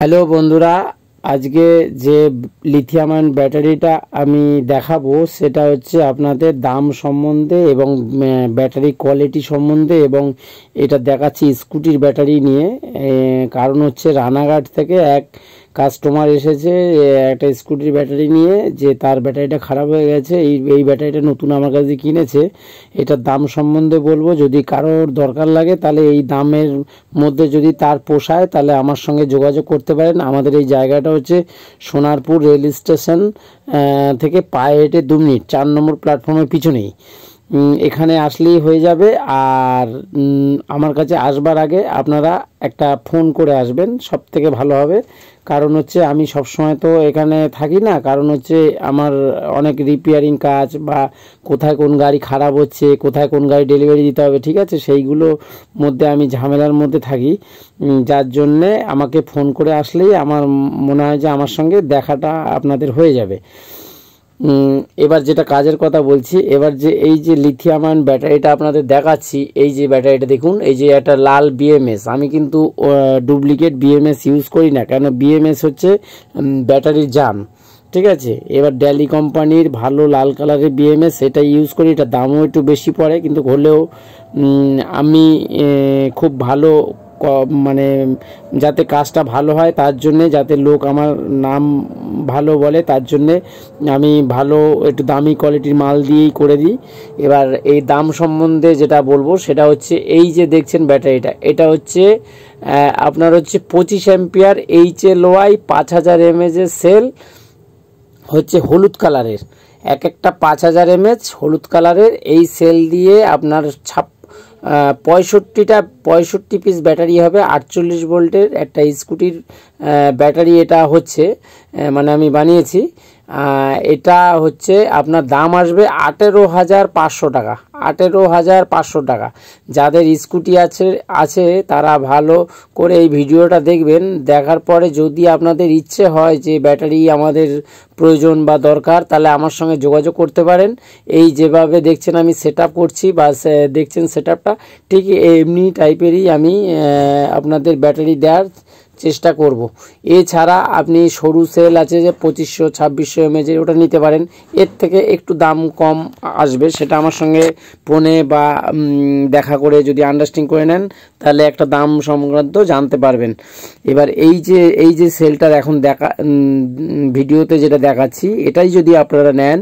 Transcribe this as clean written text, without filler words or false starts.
Hello বন্ধুরা, আজকে যে লিথিয়াম আয়ন ব্যাটারিটা আমি দেখাবো সেটা হচ্ছে আপনাদের দাম সম্বন্ধে এবং ব্যাটারি কোয়ালিটি সম্বন্ধে, এবং এটা দেখাচ্ছি স্কুটির ব্যাটারি নিয়ে। কারণ হচ্ছে রানাঘাট থেকে এক কাস্টমার এসেছে একটা স্কুটির ব্যাটারি নিয়ে, যে তার ব্যাটারিটা খারাপ হয়ে গেছে। এই ব্যাটারিটা নতুন আমার কাছে কিনেছে। এটার দাম সম্বন্ধে বলবো, যদি কারোর দরকার লাগে তাহলে এই দামের মধ্যে যদি তার পোষায় তাহলে আমার সঙ্গে যোগাযোগ করতে পারেন। আমাদের এই জায়গাটা হচ্ছে সোনারপুর রেল স্টেশন থেকে পায়ে হেঁটে 2 মিনিট, 4 নম্বর প্ল্যাটফর্মের পিছনেই। এখানে আসলেই হয়ে যাবে। আর আমার কাছে আসবার আগে আপনারা একটা ফোন করে আসবেন, সব থেকে ভালো হবে। কারণ হচ্ছে আমি সবসময় তো এখানে থাকি না, কারণ হচ্ছে আমার অনেক রিপেয়ারিং কাজ, বা কোথায় কোন গাড়ি খারাপ হচ্ছে, কোথায় কোন গাড়ি ডেলিভারি দিতে হবে, ঠিক আছে, সেইগুলো মধ্যে আমি ঝামেলার মধ্যে থাকি। যার জন্যে আমাকে ফোন করে আসলেই আমার মনে হয় যে আমার সঙ্গে দেখাটা আপনাদের হয়ে যাবে। এবার যেটা কাজের কথা বলছি, এবার যে এই যে লিথিয়াম আয়ন ব্যাটারিটা আপনাদের দেখাচ্ছি, এই যে ব্যাটারিটা দেখুন, এই যে একটা লাল বিএমএস। আমি কিন্তু ডুপ্লিকেট বিএমএস ইউজ করি না, কেন বিএমএস হচ্ছে ব্যাটারির জান, ঠিক আছে। এবার ড্যালি কোম্পানির ভালো লাল কালারের বিএমএস সেটা ইউজ করি। এটা দামও একটু বেশি পড়ে, কিন্তু হলেও আমি খুব ভালো মানে যাতে কাজটা ভালো হয় তার জন্যে, যাতে লোক আমার নাম ভালো বলে তার জন্যে আমি ভালো একটু দামি কোয়ালিটির মাল দিয়েই করে দিই। এবার এই দাম সম্বন্ধে যেটা বলবো সেটা হচ্ছে, এই যে দেখছেন ব্যাটারিটা, এটা হচ্ছে আপনার হচ্ছে 25 অ্যাম্পিয়ার HLY 5000 mAh সেল, হচ্ছে হলুদ কালারের। একটা 5000 mAh হলুদ কালারের এই সেল দিয়ে আপনার 65 পিস ব্যাটারি হবে। 48 ভোল্টের একটা স্কুটির ব্যাটারি এটা হচ্ছে, মানে আমি বানিয়েছি। এটা হচ্ছে আপনার দাম আসবে 18,500 টাকা। 18,500 টাকা। যাদের স্কুটি আছে তারা ভালো করে এই ভিডিওটা দেখবেন। দেখার পরে যদি আপনাদের ইচ্ছে হয় যে ব্যাটারি আমাদের প্রয়োজন বা দরকার, তাহলে আমার সঙ্গে যোগাযোগ করতে পারেন। এই যেভাবে দেখছেন আমি সেট আপ করছি, বা দেখছেন সেট আপটা ঠিক এমনি টাইপেরই আমি আপনাদের ব্যাটারি দেওয়ার চেষ্টা করব। এছাড়া আপনি সরু সেল আছে যে 2500-2600 mAh, ওটা নিতে পারেন। এর থেকে একটু দাম কম আসবে, সেটা আমার সঙ্গে ফোনে বা দেখা করে যদি আন্ডারস্ট্যান্ডিং করে নেন তাহলে একটা দাম সংক্রান্ত জানতে পারবেন। এবার এই যে সেলটার এখন ভিডিওতে যেটা দেখাচ্ছি, এটাই যদি আপনারা নেন